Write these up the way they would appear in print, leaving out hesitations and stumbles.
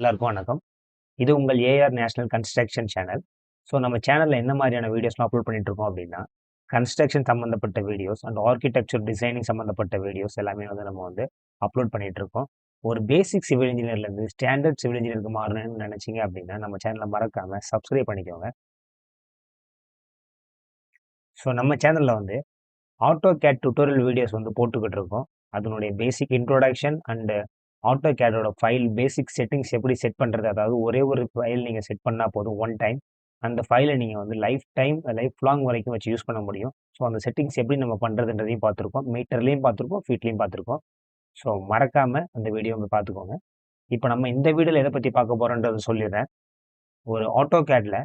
எல்லாருக்கும் வணக்கம். இது உங்கள் AR national construction channel. So நம்ம சேனல்ல என்ன மாதிரியான வீடியோஸ்லாம் அப்லோட் பண்ணிட்டு இருக்கோம் அப்படின்னா, கன்ஸ்ட்ரக்ஷன் சம்மந்தப்பட்ட வீடியோஸ் அண்ட் ஆர்க்கிடெக்சர் டிசைனிங் சம்மந்தப்பட்ட வீடியோஸ் எல்லாமே நம்ம அப்லோட் பண்ணிட்டு இருக்கோம். ஒரு பேசிக் சிவில் இன்ஜினியர்லேருந்து ஸ்டாண்டர்ட் சிவில் இன்ஜினியருக்கு மாறணும்னு நினைச்சீங்க அப்படின்னா, நம்ம சேனலை மறக்காம சப்ஸ்கிரைப் பண்ணிக்கோங்க. ஸோ நம்ம சேனல்ல ஆட்டோ கேட் டியூட்டோரியல் வீடியோஸ் போட்டுக்கிட்டு இருக்கோம். அதனுடைய பேசிக் இன்ட்ரோடக்ஷன் அண்ட் ஆட்டோ கேடோட ஃபைல் பேசிக் செட்டிங்ஸ் எப்படி செட் பண்ணுறது, அதாவது ஒரே ஒரு ஃபைல் நீங்கள் செட் பண்ணால் போதும் ஒன் டைம். அந்த ஃபைலை நீங்கள் லைஃப் லாங் வரைக்கும் வச்சு யூஸ் பண்ண முடியும். ஸோ அந்த செட்டிங்ஸ் எப்படி நம்ம பண்ணுறதுன்றதையும் பார்த்துருக்கோம், மீட்டர்லேயும் பார்த்துருக்கோம், ஃபீட்லேயும் பார்த்துருக்கோம். ஸோ மறக்காமல் அந்த வீடியோ பார்த்துக்கோங்க. இப்போ நம்ம இந்த வீடியோவில் எதை பற்றி பார்க்க போகிறோன்றதை சொல்லிடுறேன். ஒரு ஆட்டோ கேடில்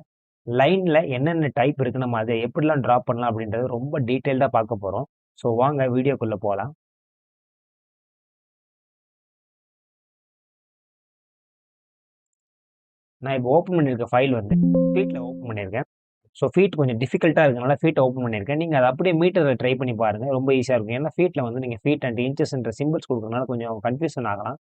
லைனில் என்னென்ன டைப் இருக்குது, நம்ம அதை எப்படிலாம் ட்ரா பண்ணலாம் அப்படின்றது ரொம்ப டீட்டெயில்டாக பார்க்க போகிறோம். ஸோ வாங்க வீடியோக்குள்ளே போகலாம். நான் இப்போ ஓப்பன் பண்ணியிருக்க ஃபைல் ஃபீட்டில் ஓப்பன் பண்ணியிருக்கேன். ஸோ ஃபீட் கொஞ்சம் டிஃபிகல்ட்டாக இருக்கனால ஃபீட்டை ஓப்பன் பண்ணியிருக்கேன். நீங்கள் அதை அப்படியே மீட்டரில் ட்ரை பண்ணி பாருங்கள், ரொம்ப ஈஸியாக இருக்கும். ஏன்னா ஃபீட்டில் நீங்கள் ஃபீட் அண்ட் இன்ச்சஸ்ன்ற சிம்பிள்ஸ் கொடுக்குறதுனால கொஞ்சம் கன்ஃபியூஷன் ஆகலாம்.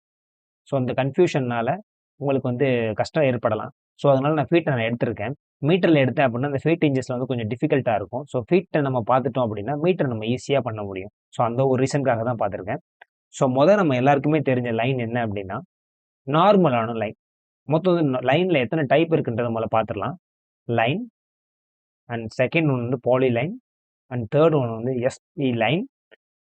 ஸோ அந்த கன்ஃபியூஷனால் உங்களுக்கு கஷ்டம் ஏற்படலாம். ஸோ அதனால் நான் ஃபீட்டை எடுத்திருக்கேன். மீட்டரில் எடுத்தேன் அப்படின்னா அந்த ஃபீட் இன்ச்சஸில் கொஞ்சம் டிஃபிகல்ட்டாக இருக்கும். ஸோ ஃபீட்டை நம்ம பார்த்துட்டோம் அப்படின்னா மீட்டர் நம்ம ஈஸியாக பண்ண முடியும். ஸோ அந்த ஒரு ரீசனுக்காக தான் பார்த்துருக்கேன். ஸோ நம்ம எல்லாருக்குமே தெரிஞ்ச லைன் என்ன அப்படின்னா, நார்மலான லைன். மொத்தம் லைனில் எத்தனை டைப் இருக்குன்றதை முதல்ல பார்த்துடலாம். Line and second one poly line and third one SP line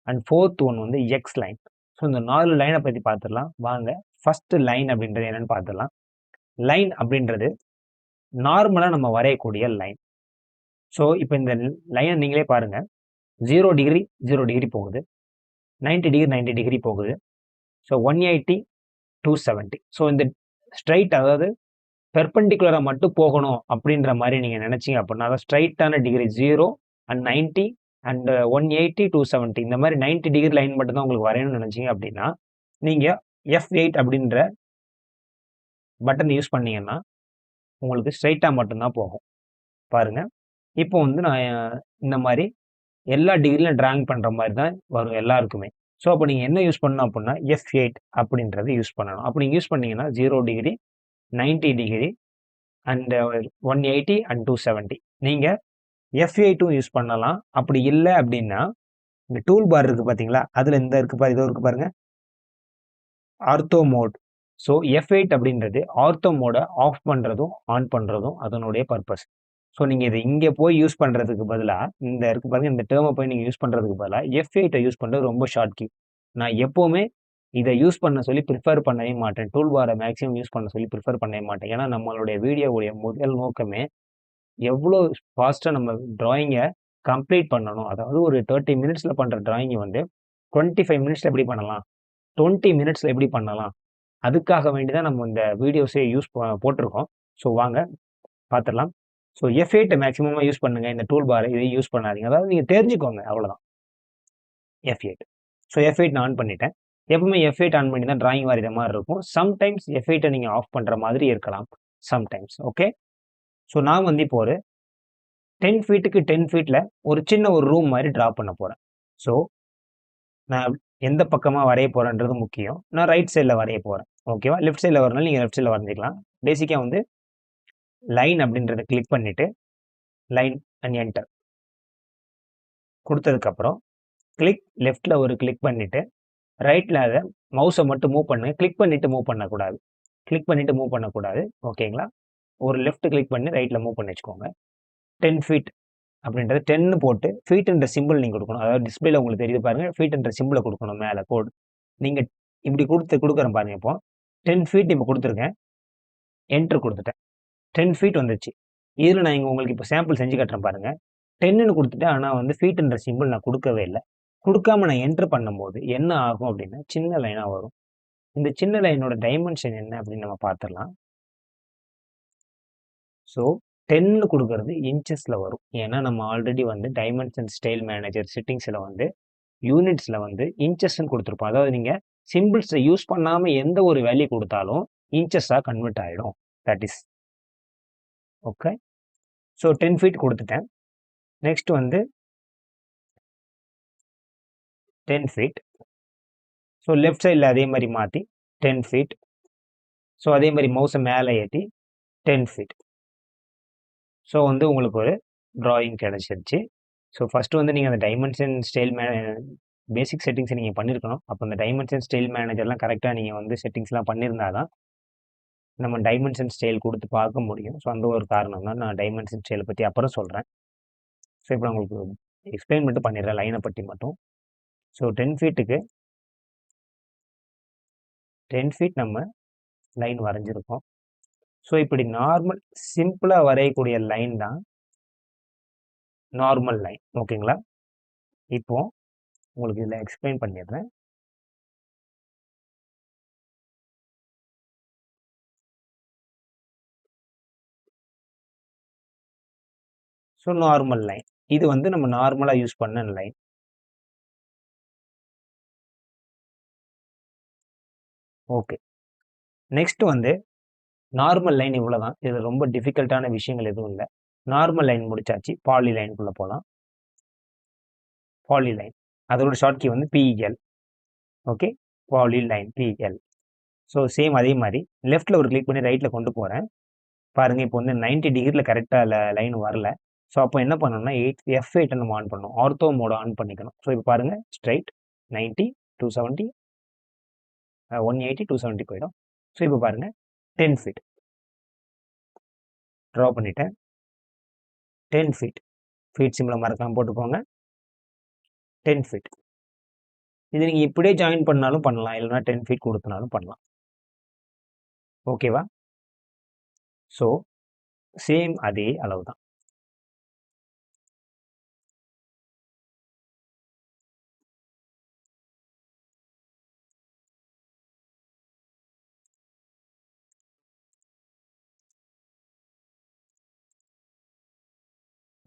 and fourth one X line. So இந்த 4 லைனை பற்றி பார்த்துடலாம் வாங்க. ஃபர்ஸ்ட் லைன் அப்படின்றது என்னன்னு பார்த்துடலாம். லைன் அப்படின்றது நார்மலாக நம்ம வரையக்கூடிய லைன். ஸோ இப்போ இந்த லைனை நீங்களே பாருங்கள். 0 டிகிரி போகுது, 90 டிகிரி போகுது. ஸோ 180 270. ஸோ இந்த ஸ்ட்ரைட், அதாவது பெர்பெண்டிகுலராக மட்டும் போகணும் அப்படின்ற மாதிரி நீங்கள் நினச்சிங்க அப்படின்னா, அதாவது ஸ்ட்ரைட்டான டிகிரி 0 அண்ட் 90 அண்ட் 180 270 இந்த மாதிரி 90 டிகிரி லைன் மட்டும் தான் உங்களுக்கு வரையணும்னு நினச்சிங்க அப்படின்னா, நீங்கள் F8 அப்படின்ற பட்டன் யூஸ் பண்ணீங்கன்னா உங்களுக்கு ஸ்ட்ரைட்டாக மட்டும்தான் போகும். பாருங்கள், இப்போ நான் இந்த மாதிரி எல்லா டிகிரிலையும் ட்ராயிங் பண்ணுற மாதிரி தான் வரும் எல்லாருக்குமே. ஸோ அப்போ நீங்கள் என்ன யூஸ் பண்ணணும் அப்படின்னா, F8 அப்படின்றது யூஸ் பண்ணணும். அப்போ நீங்கள் யூஸ் பண்ணீங்கன்னா 0 டிகிரி, 90 டிகிரி அண்ட் 180 அண்ட் 270 நீங்கள் F8ம் யூஸ் பண்ணலாம். அப்படி இல்லை அப்படின்னா இந்த டூல் பார் இருக்குது பார்த்தீங்களா, அதில் இந்த இதோ இருக்குது பாருங்கள், ஆர்த்தோ மோட். ஸோ F8 அப்படின்றது ஆர்த்தோ மோடை ஆஃப் பண்ணுறதும் ஆன் பண்ணுறதும் அதனுடைய பர்பஸ். ஸோ நீங்கள் இதை இங்கே போய் யூஸ் பண்ணுறதுக்கு பதிலாக இந்த இருக்குது பாருங்கள், இந்த டேர்மை போய் நீங்கள் யூஸ் பண்ணுறதுக்கு பதிலாக F8 யூஸ் பண்ணுறது ரொம்ப ஷார்ட் கீ. நான் எப்போவுமே இதை யூஸ் பண்ண சொல்லி ப்ரிஃபர் பண்ணவே மாட்டேன். டூல் பாரை மேக்ஸிமம் யூஸ் பண்ண சொல்லி ப்ரிஃபர் பண்ணவே மாட்டேன். ஏன்னா நம்மளுடைய வீடியோவுடைய முதல் நோக்கமே எவ்வளோ ஃபாஸ்ட்டாக நம்ம ட்ராயிங்கை கம்ப்ளீட் பண்ணணும். அதாவது ஒரு 30 மினிட்ஸில் பண்ணுற ட்ராயிங்கை 25 மினிட்ஸில் எப்படி பண்ணலாம், 20 மினிட்ஸில் எப்படி பண்ணலாம், அதுக்காக வேண்டி தான் நம்ம இந்த வீடியோஸே போட்டிருக்கோம். ஸோ வாங்க பார்த்துடலாம். ஸோ F8 மேக்ஸிமமாக யூஸ் பண்ணுங்கள். இந்த டூல் பாரை இதை யூஸ் பண்ணாதீங்க. அதாவது நீங்கள் தெரிஞ்சுக்கோங்க, அவ்வளோதான். F8. ஸோ F8 நான் ஆன் பண்ணிட்டேன். எப்பவுமே F8 ஆன் பண்ணி தான் ட்ராயிங் வரைகிற மாதிரி இருக்கும். சம்டைம்ஸ் F8 நீங்கள் ஆஃப் பண்ணுற மாதிரி இருக்கலாம், சம்டைம்ஸ். ஓகே. ஸோ நான் இப்போ ஒரு 10 ஃபீட்டுக்கு 10 ஃபீட்டில் ஒரு சின்ன ஒரு ரூம் மாதிரி ட்ரா பண்ண போகிறேன். ஸோ நான் எந்த பக்கமாக வரைய போகிறேன்றது முக்கியம். நான் ரைட் சைடில் வரைய போகிறேன். ஓகேவா? லெஃப்ட் சைடில் வரனாலும் நீங்கள் லெஃப்ட் சைடில் வரைஞ்சிக்கலாம். பேசிக்காக லைன் அப்படின்றத கிளிக் பண்ணிவிட்டு லைன் அண்ட் என்டர் கொடுத்ததுக்கப்புறம் கிளிக் லெஃப்டில் ஒரு கிளிக் பண்ணிவிட்டு ரைட்டில் அதை மவுஸை மட்டும் மூவ் பண்ணுங்கள். கிளிக் பண்ணிவிட்டு மூவ் பண்ணக்கூடாது. கிளிக் பண்ணிவிட்டு மூவ் பண்ணக்கூடாது. ஓகேங்களா? ஒரு லெஃப்ட் கிளிக் பண்ணி ரைட்டில் மூவ் பண்ணி வச்சுக்கோங்க. 10 ஃபீட் அப்படின்றது 10 போட்டு ஃபீட்ன்ற சிம்பிள் நீங்கள் கொடுக்கணும். அதாவது டிஸ்பிளேல உங்களுக்கு தெரியுது பாருங்கள், ஃபீட்ன்ற சிம்பிளை கொடுக்கணும் மேலே கோடு. நீங்கள் இப்படி கொடுக்குறேன் பாருங்கள். இப்போ 10 ஃபீட் இப்போ கொடுத்துருக்கேன், என்ட்ரு கொடுத்துட்டேன். 10 ஃபீட் வந்துச்சு. இதில் நான் உங்களுக்கு இப்போ சாம்பிள் செஞ்சு காட்டுறேன் பாருங்கள். 10ன்னு கொடுத்துட்டேன், ஆனால் ஃபீட்ன்ற சிம்பிள் நான் கொடுக்கவே இல்லை. கொடுக்காம நான் என்ட்ரு பண்ணும்போது என்ன ஆகும் அப்படின்னா சின்ன லைனாக வரும். இந்த சின்ன லைனோட டைமென்ஷன் என்ன அப்படின்னு நம்ம பார்த்துடலாம். ஸோ 10 கொடுக்கறது இன்ச்சஸில் வரும். ஏன்னா நம்ம ஆல்ரெடி டைமென்ஷன் ஸ்டைல் மேனேஜர் செட்டிங்ஸில் யூனிட்ஸில் இன்ச்சஸ்ன்னு கொடுத்துருப்போம். அதாவது நீங்கள் சிம்பிள்ஸை யூஸ் பண்ணாமல் எந்த ஒரு வேல்யூ கொடுத்தாலும் இன்ச்சஸாக கன்வெர்ட் ஆகிடும். That is okay. So 10 feet கொடுத்துட்டேன். Next 10 feet. ஸோ லெஃப்ட் சைடில் அதே மாதிரி மாற்றி 10 ஃபீட். ஸோ அதே மாதிரி மவுஸை மேலே ஏற்றி 10 ஃபீட். ஸோ வந்து உங்களுக்கு ஒரு ட்ராயிங் கிடச்சிருச்சு. ஸோ ஃபஸ்ட்டு வந்து நீங்கள் அந்த டைமென்ஷன் ஸ்டைல் பேசிக் செட்டிங்ஸை நீங்கள் பண்ணியிருக்கணும். அப்போ அந்த டைமென்ஷன் ஸ்டைல் மேனேஜர்லாம் கரெக்டாக நீங்கள் வந்து செட்டிங்ஸ்லாம் பண்ணியிருந்தா தான் நம்ம டைமென்ஷன் ஸ்டைல் கொடுத்து பார்க்க முடியும். ஸோ அந்த ஒரு காரணம் தான் நான் டைமென்ஷன் ஸ்டைலை பற்றி அப்புறம் சொல்கிறேன். ஸோ இப்போ நான் உங்களுக்கு எக்ஸ்பிளைன் மட்டும் பண்ணிடுறேன் லைனை பற்றி மட்டும். ஸோ 10 ஃபீட்டுக்கு 10 ஃபீட் நம்ம லைன் வரைஞ்சிருக்கோம். ஸோ இப்படி நார்மல் சிம்பிளாக வரையக்கூடிய லைன் தான் நார்மல் லைன். ஓகேங்களா? இப்போ உங்களுக்கு இதில் எக்ஸ்பிளைன் பண்ணிடுறேன். ஸோ நார்மல் லைன் இது வந்து நம்ம நார்மலாக யூஸ் பண்ண லைன். ஓகே, நெக்ஸ்ட் வந்து நார்மல் லைன் இவ்வளோ தான். இது ரொம்ப டிஃபிகல்ட்டான விஷயங்கள் எதுவும் இல்லை. நார்மல் லைன் முடிச்சாச்சு. பாலி லைனுக்குள்ளே போகலாம். பாலி லைன் அதோட ஷார்ட் கீ வந்து PL. Okay, poly line PL. So same அதே மாதிரி லெஃப்ட்டில் ஒரு கிளிக் பண்ணி ரைட்டில் கொண்டு போகிறேன். பாருங்கள், இப்போ வந்து 90 டிகிரியில் கரெக்டாக லைன் வரல. ஸோ அப்போ என்ன பண்ணணும்னா F8 நம்ம ஆன் பண்ணணும். ஆர்த்தோ மோட ஆன் பண்ணிக்கணும். ஸோ இப்போ பாருங்கள், ஸ்ட்ரைட் 90, 270, 180, 270 போயிடும். ஸோ இப்போ பாருங்கள் 10 ஃபீட் ட்ரா பண்ணிட்டேன். 10 ஃபீட் ஃபீட் சிம்பிளை மறக்காமல் போட்டுக்கோங்க. 10 ஃபீட் இது நீங்கள் இப்படியே ஜாயின் பண்ணாலும் பண்ணலாம், இல்லைனா 10 ஃபீட் கொடுத்தனாலும் பண்ணலாம். ஓகேவா? ஸோ சேம் அதே அளவு தான்.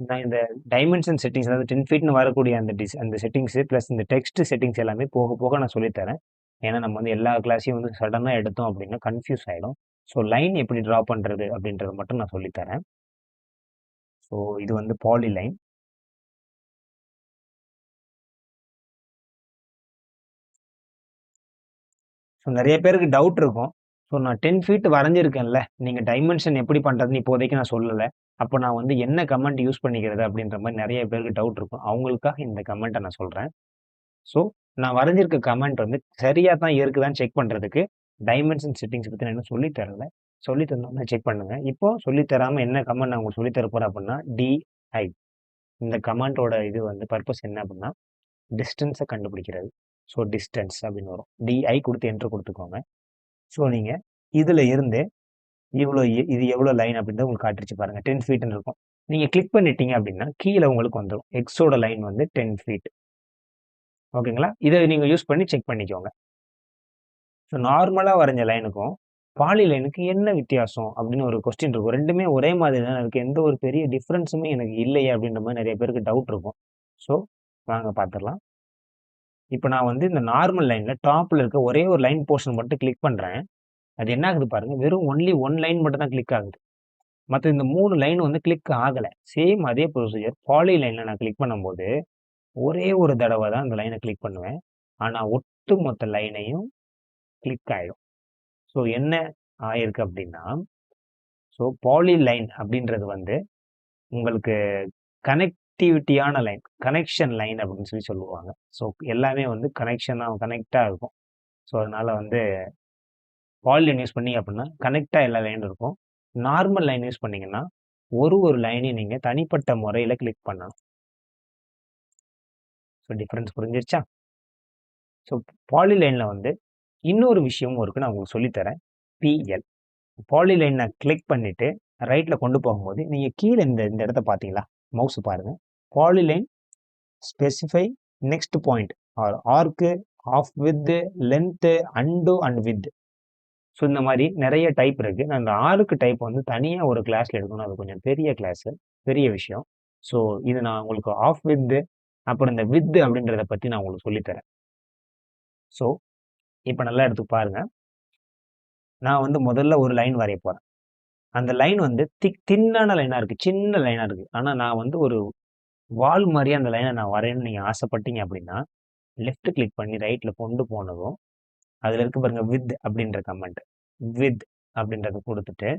நான் இந்த டைமென்ஷன் செட்டிங்ஸ், அதாவது 10 ஃபீட்னு வரக்கூடிய அந்த செட்டிங்ஸு ப்ளஸ் இந்த டெக்ஸ்ட் செட்டிங்ஸ் எல்லாமே போக போக நான் சொல்லித்தரேன். ஏன்னா நம்ம வந்து எல்லா கிளாஸையும் வந்து சடனாக எடுத்தோம் அப்படின்னா கன்ஃபியூஸ் ஆகிடும். ஸோ லைன் எப்படி ட்ரா பண்ணுறது அப்படின்றத மட்டும் நான் சொல்லித்தரேன். ஸோ இது வந்து பாலி லைன். ஸோ நிறைய பேருக்கு டவுட் இருக்கும். ஸோ நான் 10 ஃபீட் வரைஞ்சிருக்கேன்ல, நீங்கள் டைமென்ஷன் எப்படி பண்ணுறதுன்னு இப்போதைக்கு நான் சொல்லலை. அப்போ நான் வந்து என்ன கமெண்ட் யூஸ் பண்ணிக்கிறது அப்படின்ற மாதிரி நிறைய பேருக்கு டவுட் இருக்கும். அவங்களுக்காக இந்த கமெண்ட்டை நான் சொல்கிறேன். ஸோ நான் வரைஞ்சிருக்க கமெண்ட் வந்து சரியாக தான் இருக்குதான்னு செக் பண்ணுறதுக்கு டைமென்ஷன் செட்டிங்ஸ் பற்றி நான் இன்னும் சொல்லித் தரல. சொல்லி தந்தோம்னா செக் பண்ணுங்கள். இப்போது சொல்லித்தராமல் என்ன கமெண்ட் நான் உங்களுக்கு சொல்லித்தர போகிறேன் அப்படின்னா டிஐ. இந்த கமெண்ட்டோட இது வந்து பர்பஸ் என்ன அப்படின்னா டிஸ்டன்ஸை கண்டுபிடிக்கிறது. ஸோ டிஸ்டன்ஸ் அப்படின்னு வரும். டிஐ கொடுத்து என்ட்ரு கொடுத்துக்கோங்க. ஸோ நீங்கள் இதில் இருந்து இவ்வளோ இது எவ்வளோ லைன் அப்படின்றத உங்களுக்கு காட்டுச்சு பாருங்கள். 10 ஃபீட்னு இருக்கும். நீங்கள் கிளிக் பண்ணிட்டீங்க அப்படின்னா கீழே உங்களுக்கு வந்துடும் எக்ஸோட லைன் வந்து 10 ஃபீட். ஓகேங்களா? இதை நீங்கள் யூஸ் பண்ணி செக் பண்ணிக்கோங்க. ஸோ நார்மலாக வரைஞ்ச லைனுக்கும் பாலி லைனுக்கு என்ன வித்தியாசம் அப்படின்னு ஒரு கொஸ்டின் இருக்கும். ரெண்டுமே ஒரே மாதிரி தான் இருக்குது, எந்த ஒரு பெரிய டிஃப்ரென்ஸுமே எனக்கு இல்லையே அப்படின்ற மாதிரி நிறைய பேருக்கு டவுட் இருக்கும். ஸோ வாங்க பார்த்துடலாம். இப்போ நான் வந்து இந்த நார்மல் லைனில் டாப்பில் இருக்க ஒரே ஒரு லைன் போர்ஷன் மட்டும் கிளிக் பண்ணுறேன். அது என்ன ஆகுது பாருங்கள், வெறும் ஒன்லி ஒன் லைன் மட்டும் தான் கிளிக் ஆகுது. மற்ற இந்த 3 லைன் வந்து கிளிக் ஆகலை. சேம் அதே ப்ரொசீஜர் பாலி லைனில் நான் கிளிக் பண்ணும்போது ஒரே ஒரு தடவை தான் இந்த லைனை கிளிக் பண்ணுவேன். ஆனால் ஒட்டு மொத்த லைனையும் கிளிக் ஆகிடும். ஸோ என்ன ஆயிருக்கு அப்படின்னா, ஸோ பாலி லைன் அப்படின்றது வந்து உங்களுக்கு கனெக்டிவிட்டியான லைன், கனெக்ஷன் லைன் அப்படின்னு சொல்லி சொல்லுவாங்க. ஸோ எல்லாமே வந்து கனெக்டாக இருக்கும். ஸோ அதனால் வந்து பாலி லைன் யூஸ் பண்ணீங்க அப்படின்னா கனெக்டாக எல்லா லைனும் இருக்கும். நார்மல் லைன் யூஸ் பண்ணிங்கன்னா ஒரு லைனையும் நீங்கள் தனிப்பட்ட முறையில் கிளிக் பண்ணணும். ஸோ டிஃப்ரென்ஸ் புரிஞ்சிருச்சா? ஸோ பாலி லைனில் வந்து இன்னொரு விஷயமும் இருக்குது, நான் உங்களுக்கு சொல்லித்தரேன். பிஎல் பாலி லைன் நான் கிளிக் பண்ணிவிட்டு ரைட்டில் கொண்டு போகும்போது நீங்கள் கீழே இந்த இடத்த பார்த்தீங்களா, மவுஸ் பாருங்கள். Poly line specify next point or arc, halfwidth, length, undo and width. So இந்த மாதிரி நிறைய டைப் இருக்குது. நான் இந்த ஆர்க்கு டைப் வந்து தனியாக ஒரு கிளாஸில் எடுக்கணும். அது கொஞ்சம் பெரிய கிளாஸு, பெரிய விஷயம். ஸோ இது நான் உங்களுக்கு ஆஃப் வித்து அப்புறம் இந்த வித்து அப்படின்றத பற்றி நான் உங்களுக்கு சொல்லித்தரேன். ஸோ இப்போ நல்லா எடுத்து பாருங்கள். நான் வந்து முதல்ல ஒரு லைன் வரைய போகிறேன். அந்த லைன் வந்து தின்னான லைனாக இருக்குது, சின்ன லைனாக இருக்குது. ஆனால் நான் வந்து ஒரு வால் மாதிரியே அந்த லைனை நான் வரையணும்னு நீங்கள் ஆசைப்பட்டீங்க அப்படின்னா லெஃப்ட் கிளிக் பண்ணி ரைட்டில் கொண்டு போனதும் அதில் இருக்கு பாருங்கள் வித் அப்படின்ற கமெண்ட். வித் அப்படின்றத குடுத்துட்டு,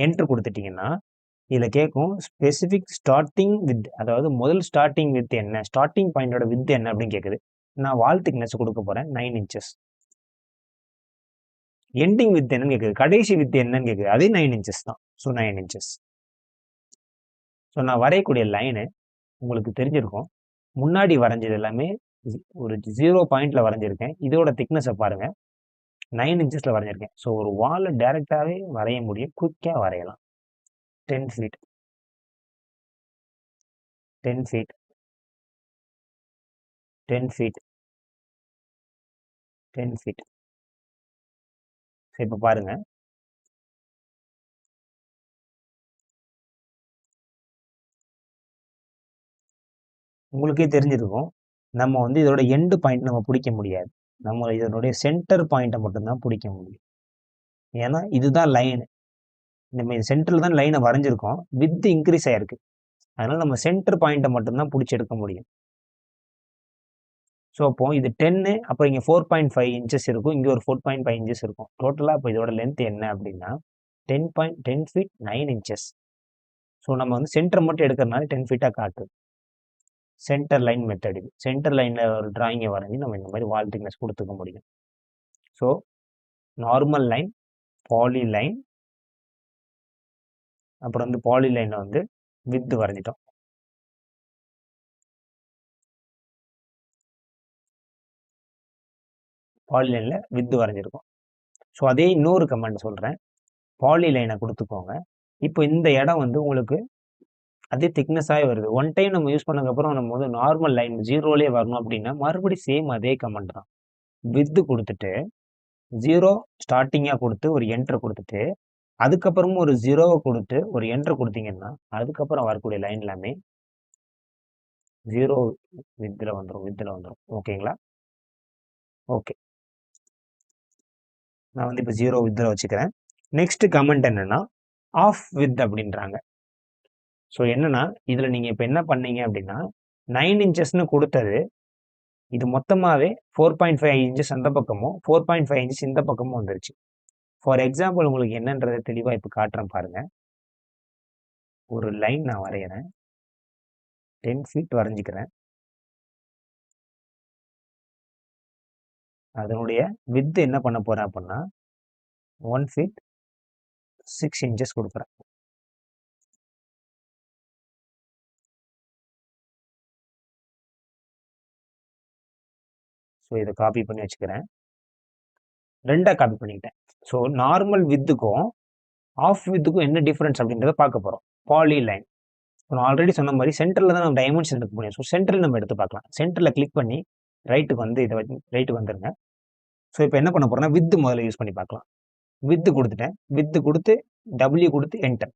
என்டர் குடுத்துட்டீங்கன்னா, இதுல கேட்கும் ஸ்பெசிஃபிக் ஸ்டார்ட்டிங் வித் அதாவது முதல் ஸ்டார்ட்டிங் வித் என்ன? ஸ்டார்ட்டிங் பாயிண்டோட வித் என்ன அப்படின்னு கேட்குது. நான் வால் திக்னெஸ் குடுக்க போறேன் 9 இன்ச்சஸ். எண்டிங் வித் என்னன்னு கேட்குது. கடைசி வித் என்னன்னு கேட்குது. அதே 9 இன்ச்சஸ் தான். So 9 inches. ஸோ நான் வரையக்கூடிய லைனு உங்களுக்கு தெரிஞ்சிருக்கும். முன்னாடி வரைஞ்சது எல்லாமே ஒரு 0 பாயிண்ட்ல வரைஞ்சிருக்கேன். இதோட திக்னஸை பாருங்க. 9 இன்ச்சஸ்ல வரைஞ்சிருக்கேன். ஸோ ஒரு வாலை டைரக்டாவே வரைய முடியும். குயிக்கா வரையலாம். 10 feet 10 feet 10 feet 10 feet. So இப்போ பாருங்க. உங்களுக்கே தெரிஞ்சிருக்கும். நம்ம வந்து இதோட எண்ட் பாயிண்ட் நம்ம பிடிக்க முடியாது. நம்ம இதனுடைய சென்டர் பாயிண்ட்டை மட்டும்தான் பிடிக்க முடியும். ஏன்னா இதுதான் லைன். நம்ம இது சென்டர்ல தான் லைனை வரைஞ்சிருக்கோம். வித் இன்க்ரீஸ் ஆயிருக்கு. அதனால நம்ம சென்டர் பாயிண்ட்டை மட்டும்தான் பிடிச்சி எடுக்க முடியும். ஸோ அப்போ இது 10 அப்போ இங்கே 4.5 இன்ச்சஸ் இருக்கும். இங்கே ஒரு 4.5 இன்ச்சஸ் இருக்கும். டோட்டலாக இப்போ இதோட லென்த் என்ன அப்படின்னா 10 ஃபீட் 9 இன்ச்சஸ். ஸோ நம்ம வந்து சென்டர் மட்டும் எடுக்கிறதுனால 10 ஃபீட்டாக காட்டுது. சென்டர் லைன் மெத்தட் இது. சென்டர் லைனில் ஒரு டிராயிங்கை வரைஞ்சி நம்ம இந்த மாதிரி வால் திக்னஸ் கொடுத்துக்க முடியும். So normal line, poly line, அப்புறம் வந்து பாலி லைனை வந்து வித் வரைஞ்சிட்டோம். பாலி லைனில் வித் வரைஞ்சிருக்கோம். ஸோ அதே இன்னொரு கமெண்ட் சொல்கிறேன். பாலி லைனை கொடுத்துக்கோங்க. இப்போ இந்த இடம் வந்து உங்களுக்கு அதே திக்னஸாகவே வருது. ஒன் டைம் நம்ம யூஸ் பண்ணதுக்கப்புறம் நம்ம வந்து நார்மல் லைன் 0லே வரணும் அப்படின்னா மறுபடியும் சேம் அதே கமெண்ட் தான். வித்து கொடுத்துட்டு 0 ஸ்டார்டிங்காக கொடுத்து ஒரு என்ட்ரு கொடுத்துட்டு அதுக்கப்புறமும் ஒரு 0வை கொடுத்து ஒரு என்ட்ரு கொடுத்தீங்கன்னா அதுக்கப்புறம் வரக்கூடிய லைன் எல்லாமே 0 வித்தில் வந்துடும். ஓகேங்களா? ஓகே. நான் வந்து இப்போ 0 வித்தில் வச்சுக்கிறேன். நெக்ஸ்ட் கமெண்ட் என்னன்னா ஆஃப் வித் அப்படின்றாங்க. ஸோ என்னன்னா இதில் நீங்கள் இப்போ என்ன பண்ணீங்க அப்படின்னா 9 இன்ச்சஸ்னு கொடுத்தது இது மொத்தமாகவே 4.5 இன்ச்சஸ் அந்த பக்கமும் 4.5 இன்ச்சஸ் இந்த பக்கமும் வந்துருச்சு. ஃபார் எக்ஸாம்பிள் உங்களுக்கு என்னன்றதை தெளிவாக இப்போ காட்டுறேன் பாருங்க. ஒரு லைன் நான் வரைகிறேன். 10 ஃபீட் வரைஞ்சிக்கிறேன். அதனுடைய வித் என்ன பண்ண போறேன் அப்படின்னா 1 ஃபீட் 6 இன்ச்சஸ் கொடுக்குறேன். ஸோ இதை காப்பி பண்ணி வச்சுக்கிறேன். ரெண்டாக காப்பி பண்ணிக்கிட்டேன். ஸோ நார்மல் வித்துக்கும் ஆஃப் வித்துக்கும் என்ன டிஃப்ரென்ஸ் அப்படின்றத பார்க்க போகிறோம். Poly line. நான் ஆல்ரெடி சொன்ன மாதிரி சென்டரில் தான் நம்ம டைமென்ஷன் எடுக்க முடியும். ஸோ சென்டரில் நம்ம எடுத்து பார்க்கலாம். சென்டரில் கிளிக் பண்ணி ரைட்டுக்கு வந்து இதை வச்சு ரைட்டுக்கு வந்துருங்க. ஸோ இப்போ என்ன பண்ண போகிறேன்னா வித்து முதல்ல யூஸ் பண்ணி பார்க்கலாம். வித்து கொடுத்துட்டேன். வித்து கொடுத்து டபிள்யூ கொடுத்து என்டர்.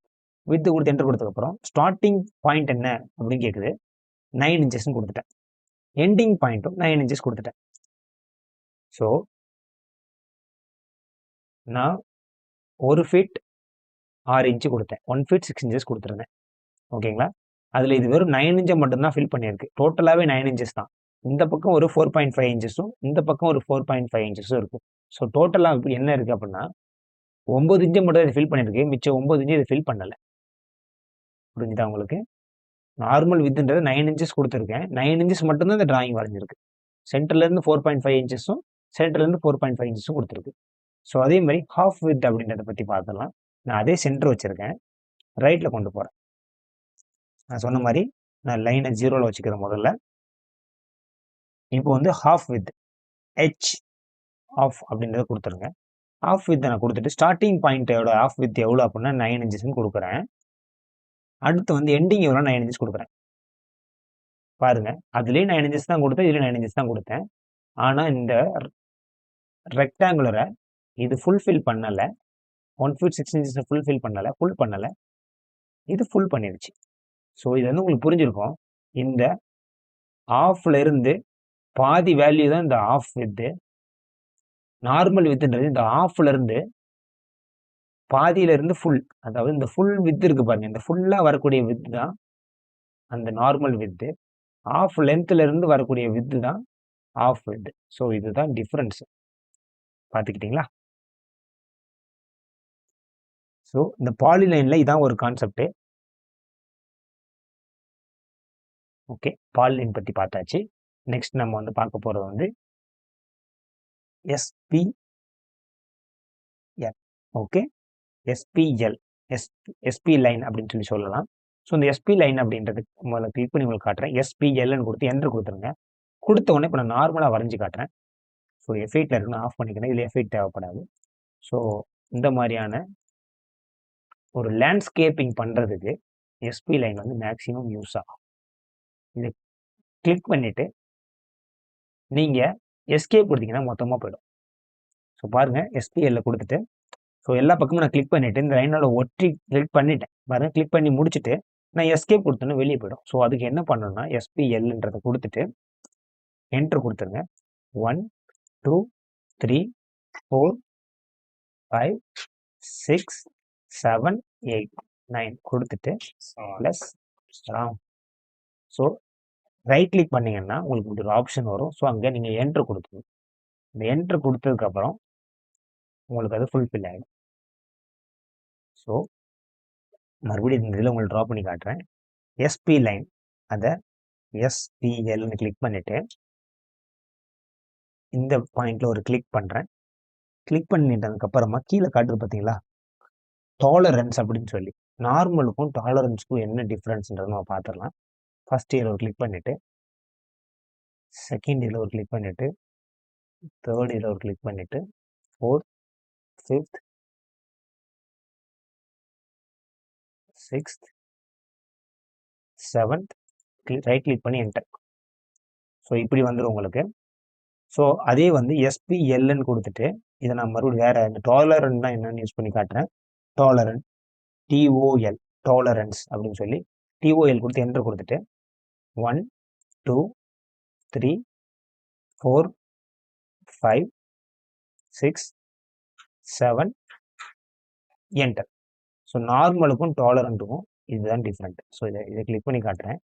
வித்து கொடுத்து என்டர் கொடுத்ததுக்கப்புறம் ஸ்டார்டிங் பாயிண்ட் என்ன அப்படின்னு கேட்குது. 9 இன்ச்சஸ்ன்னு கொடுத்துட்டேன். எண்டிங் பாயிண்ட்டும் 9 இன்ச்சஸ் கொடுத்துட்டேன். ஸோ நான் 1 ஃபீட் 6 இன்ச்சு கொடுத்தேன். 1 ஃபீட் 6 இன்ச்சஸ் கொடுத்துருந்தேன். ஓகேங்களா? அதில் இது வெறும் 9 இன்ச்சை மட்டும்தான் ஃபில் பண்ணியிருக்கு. டோட்டலாகவே 9 இன்ச்சஸ் தான். இந்த பக்கம் ஒரு 4.5 இன்ச்சஸும் இந்த பக்கம் ஒரு 4.5 இன்ச்சஸும் இருக்குது. ஸோ டோட்டலாக என்ன இருக்குது அப்படின்னா 9 இன்ச்சை மட்டும் இதை ஃபில் பண்ணியிருக்கு. மிச்சம் 9 இன்ச்சு இதை ஃபில் பண்ணலை. புரிஞ்சுதா உங்களுக்கு? நார்மல் வித்துன்றது 9 இன்ச்சஸ் கொடுத்துருக்கேன். 9 இன்ச்சஸ் மட்டும்தான் இந்த டிராயிங் வரைஞ்சிருக்கு. சென்டர்லேருந்து 4.5 இன்ச்சஸும் சென்டர்லேருந்து 4.5 இன்ச்சஸும் கொடுத்துருக்கு. ஸோ அதே மாதிரி ஹாஃப் வித் அப்படின்றத பற்றி பார்த்துடலாம். நான் அதே சென்டர் வச்சுருக்கேன். ரைட்டில் கொண்டு போகிறேன். நான் சொன்ன மாதிரி நான் லைனை 0ல் வச்சுக்கிறேன் முதல்ல. இப்போ வந்து ஹாஃப் வித் ஹெச் ஆஃப் அப்படின்றத கொடுத்துருங்க. ஆஃப் வித் நான் கொடுத்துட்டு ஸ்டார்டிங் பாயிண்ட்டோட ஆஃப் வித் எவ்வளோ அப்படின்னா 9 இன்ச்சஸ்ன்னு கொடுக்குறேன். அடுத்து வந்து எண்டிங் எவ்வளோ 9 இன்ச்சஸ் கொடுக்குறேன். பாருங்க, அதுலேயே 9 இன்ச்சஸ் தான் கொடுத்தேன், இதுலேயும் 9 இன்ச்சஸ் தான் கொடுத்தேன். ஆனால் இந்த ரெக்டாங்குலரை இது ஃபுல்ஃபில் பண்ணலை. 1 ஃபீட் 6 இன்ச்சஸை ஃபுல் பண்ணலை. இது ஃபுல் பண்ணிடுச்சு. ஸோ இது வந்து உங்களுக்கு புரிஞ்சிருக்கும். இந்த ஆஃப்ல இருந்து பாதி வேல்யூ தான் இந்த ஆஃப் வித்து. நார்மல் வித்துன்றது இந்த ஆஃப்ல இருந்து பாதியில இருந்து ஃபுல், அதாவது இந்த ஃபுல் வித் இருக்கு பாருங்க. இந்த ஃபுல்லா வரக்கூடிய வித் தான் அந்த நார்மல் வித்து. ஆஃப் லென்த்ல இருந்து வரக்கூடிய வித்து தான் ஆஃப் வித். ஸோ இதுதான் டிஃப்ரென்ஸ். பார்த்துக்கிட்டீங்களா? ஸோ இந்த பாலிலைனில் இதான் ஒரு கான்செப்ட். ஓகே, பாலிலைன் பற்றி பார்த்தாச்சு. நெக்ஸ்ட் நம்ம வந்து பார்க்க போகிறது வந்து SPL. Okay, SPL, SP line அப்படின்னு சொல்லலாம். ஸோ இந்த SP லைன் அப்படின்றது முதல்ல கிளிக் பண்ணி உங்களுக்கு காட்டுறேன். SPLன்னு கொடுத்து என்ட்ரு கொடுத்துருங்க. கொடுத்த உடனே இப்போ நான் நார்மலாக வரைஞ்சி காட்டுறேன். ஸோ எஃபெக்டில் இருக்குன்னு ஆஃப் பண்ணிக்கிறேன். இதில் எஃபெக்ட் தேவைப்படாது. ஸோ இந்த மாதிரியான ஒரு லேண்ட்ஸ்கேப்பிங் பண்ணுறதுக்கு SP லைன் வந்து மேக்ஸிமம் யூஸ் ஆகும். இதை கிளிக் பண்ணிவிட்டு நீங்கள் எஸ்கேப் கொடுத்தீங்கன்னா மொத்தமாக போயிடும். ஸோ பாருங்கள், SPL கொடுத்துட்டு ஸோ எல்லா பக்கமும் நான் கிளிக் பண்ணிவிட்டு இந்த லைனோட ஒற்றி கிளிக் பண்ணிட்டேன். பாருங்கள், கிளிக் பண்ணி முடிச்சுட்டு நான் எஸ்கேப் கொடுத்தோன்னே வெளியே போயிடும். ஸோ அதுக்கு என்ன பண்ணணும்னா SPLன்றதை கொடுத்துட்டு என்ட்ரு கொடுத்துருங்க. 1 2 3 4 5 6 7 8 9 கொடுத்துட்டு ப்ளஸ் ஸோ ரைட் கிளிக் பண்ணிங்கன்னா உங்களுக்கு ஒரு ஆப்ஷன் வரும். ஸோ அங்கே நீங்கள் என்ட்ரு கொடுத்துருங்க. இந்த என்ட்ரு கொடுத்ததுக்கப்புறம் உங்களுக்கு அது ஃபுல்ஃபில் ஆகிடும். ஸோ மறுபடியும் இந்த இதில் உங்களுக்கு ட்ரா பண்ணி காட்டுறேன். SP லைன் அதை SPLன்னு கிளிக் பண்ணிவிட்டு இந்த பாயிண்டில் ஒரு கிளிக் பண்ணுறேன். கிளிக் பண்ணிட்டதுக்கப்புறமா கீழே காட்டுது பார்த்தீங்களா, டாலரன்ஸ் அப்படின்னு சொல்லி. நார்மலுக்கும் டாலரன்ஸுக்கும் என்ன டிஃப்ரென்ஸ்ன்றதை நம்ம பார்த்துடலாம். ஃபஸ்ட் இயர் ஒரு கிளிக் பண்ணிவிட்டு செகண்ட் இயரில் ஒரு கிளிக் பண்ணிவிட்டு தேர்ட் இயரில் ஒரு கிளிக் பண்ணிவிட்டு 4th 5th 6th 7th right click பண்ணி என்டர். ஸோ இப்படி வந்துடும் உங்களுக்கு. ஸோ அதே வந்து SPLன்னு கொடுத்துட்டு இதை நான் மறுபடியும் வேறு இந்த டாலரன் தான் என்னென்னு யூஸ் பண்ணி காட்டுறேன். டாலரன் TOL டாலரன்ஸ் அப்படின்னு சொல்லி TOL கொடுத்து என்டர் கொடுத்துட்டு 1 2 3 4 5 6 7 என்டர். ஸோ நார்மலுக்கும் டாலரண்ட்டுக்கும் இதுதான் டிஃப்ரெண்ட். ஸோ இதை கிளிக் பண்ணி காட்டுறேன்.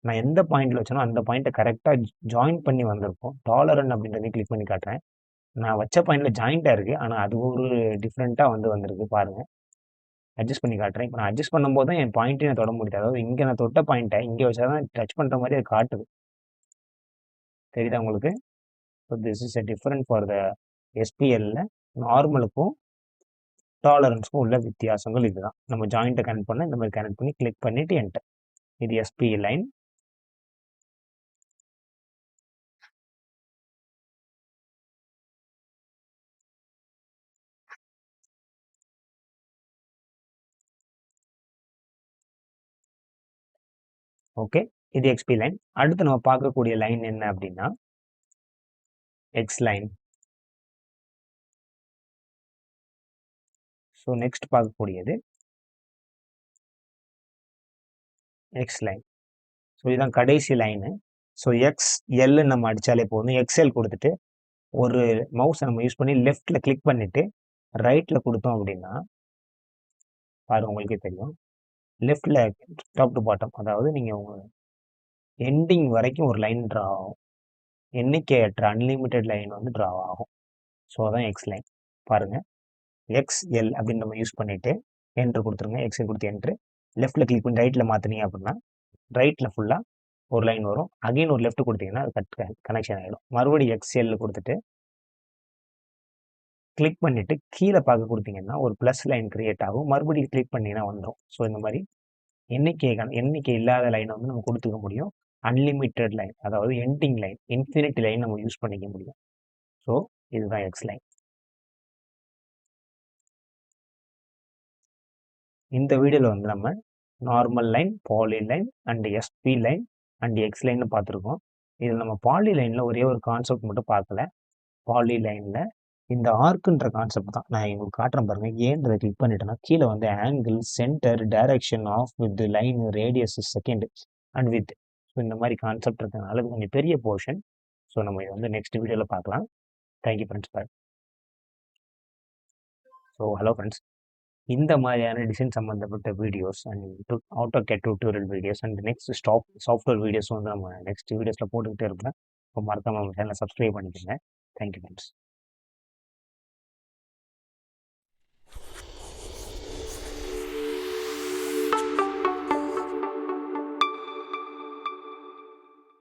நான் எந்த பாயிண்டில் வச்சேனோ அந்த பாயிண்ட்டை கரெக்டாக ஜாயின் பண்ணி வந்திருக்கும். டாலரன் அப்படின்றதையும் கிளிக் பண்ணி காட்டுறேன். நான் வச்ச பாயிண்டில் ஜாயிண்ட்டாக இருக்குது, ஆனால் அது ஒரு டிஃப்ரெண்ட்டாக வந்திருக்கு பாருங்கள். அட்ஜஸ்ட் பண்ணி காட்டுறேன். இப்போ நான் அட்ஜஸ்ட் பண்ணும்போது தான் என் பாயிண்ட்டே நான் தொட முடியுது. அதாவது இங்கே நான் தொட்ட பாயிண்ட்டை இங்கே வச்சா தான் டச் பண்ணுற மாதிரி அது காட்டுது. தெரியுதா உங்களுக்கு? So this is a different for the SPLல நார்மலுக்கும் டாலரன்ஸுக்கும் உள்ள வித்தியாசங்கள் இதுதான். நம்ம ஜாயிண்ட்டை கனெக்ட் பண்ண இந்த மாதிரி கனெக்ட் பண்ணி கிளிக் பண்ணிவிட்டு என்டர். இது SP லைன். ஓகே, இது XP லைன். அடுத்து நம்ம பார்க்கக்கூடிய லைன் என்ன அப்படின்னா X லைன். ஸோ நெக்ஸ்ட் பார்க்கக்கூடியது X லைன். ஸோ இதுதான் கடைசி லைனு. ஸோ XL நம்ம அடித்தாலே போதும். XL கொடுத்துட்டு ஒரு மவுஸை நம்ம யூஸ் பண்ணி லெஃப்டில் கிளிக் பண்ணிவிட்டு ரைட்டில் கொடுத்தோம் அப்படின்னா பாரு உங்களுக்கே தெரியும். லெஃப்டில் டாப் டு பாட்டம், அதாவது நீங்கள் உங்கள் எண்டிங் வரைக்கும் ஒரு லைன் ட்ரா ஆகும். எண்ணிக்கையற்ற அன்லிமிட்டெட் லைன் வந்து ட்ரா ஆகும். ஸோ அதான் X லைன். பாருங்கள், XL அப்படின்னு நம்ம யூஸ் பண்ணிவிட்டு என்ட்ரு கொடுத்துருங்க. XL கொடுத்து என்ட்ரு. லெஃப்ட்டில் கிளிக் பண்ணி ரைட்டில் மாற்றினீங்க அப்படின்னா ரைட்டில் ஃபுல்லாக ஒரு லைன் வரும். அகைன் ஒரு லெஃப்ட் கொடுத்தீங்கன்னா அது கனெக்ஷன் ஆகிடும். மறுபடியும் XL கொடுத்துட்டு கிளிக் பண்ணிவிட்டு கீழே பார்க்க கொடுத்தீங்கன்னா ஒரு ப்ளஸ் லைன் கிரியேட் ஆகும். மறுபடியும் கிளிக் பண்ணிங்கன்னா வந்துடும். ஸோ இந்த மாதிரி எண்ணிக்கை இல்லாத லைனை வந்து நம்ம கொடுத்துக்க முடியும். அன்லிமிட்டெட் லைன், அதாவது எண்டிங் லைன், இன்ஃபினிட்டி லைன் நம்ம யூஸ் பண்ணிக்க முடியும். ஸோ இதுதான் X லைன். இந்த வீடியோவில் வந்து நம்ம normal line, poly line and SP line and X லைன்னு பார்த்துருக்கோம். இதில் நம்ம பாலி லைனில் ஒரே ஒரு கான்செப்ட் மட்டும் பார்க்கல. பாலி லைனில் இந்த ஆர்க்குன்ற கான்செப்ட் தான் நான் உங்களுக்கு காட்டுறேன் பாருங்கள். ஏன்றதை கிளிக் பண்ணிட்டேன்னா கீழே வந்து angle, centre, direction halfwidth line, radius, second undo width. So இந்த மாதிரி கான்செப்ட் இருக்கிறதுனால இது கொஞ்சம் பெரிய போர்ஷன். ஸோ நம்ம இதை வந்து நெக்ஸ்ட் வீடியோவில் பார்க்கலாம். Thank you friends. Bye. So hello friends, இந்த மாதிரியான டிசைன் சம்மந்தப்பட்ட videos and AutoCAD tutorial videos and next software videos வந்து நம்ம நெக்ஸ்ட் வீடியோஸில் போட்டுக்கிட்டே இருப்பேன். இப்போ மறக்காம நம்ம சேனலை சப்ஸ்கிரைப் பண்ணிக்கோங்க. Thank you friends.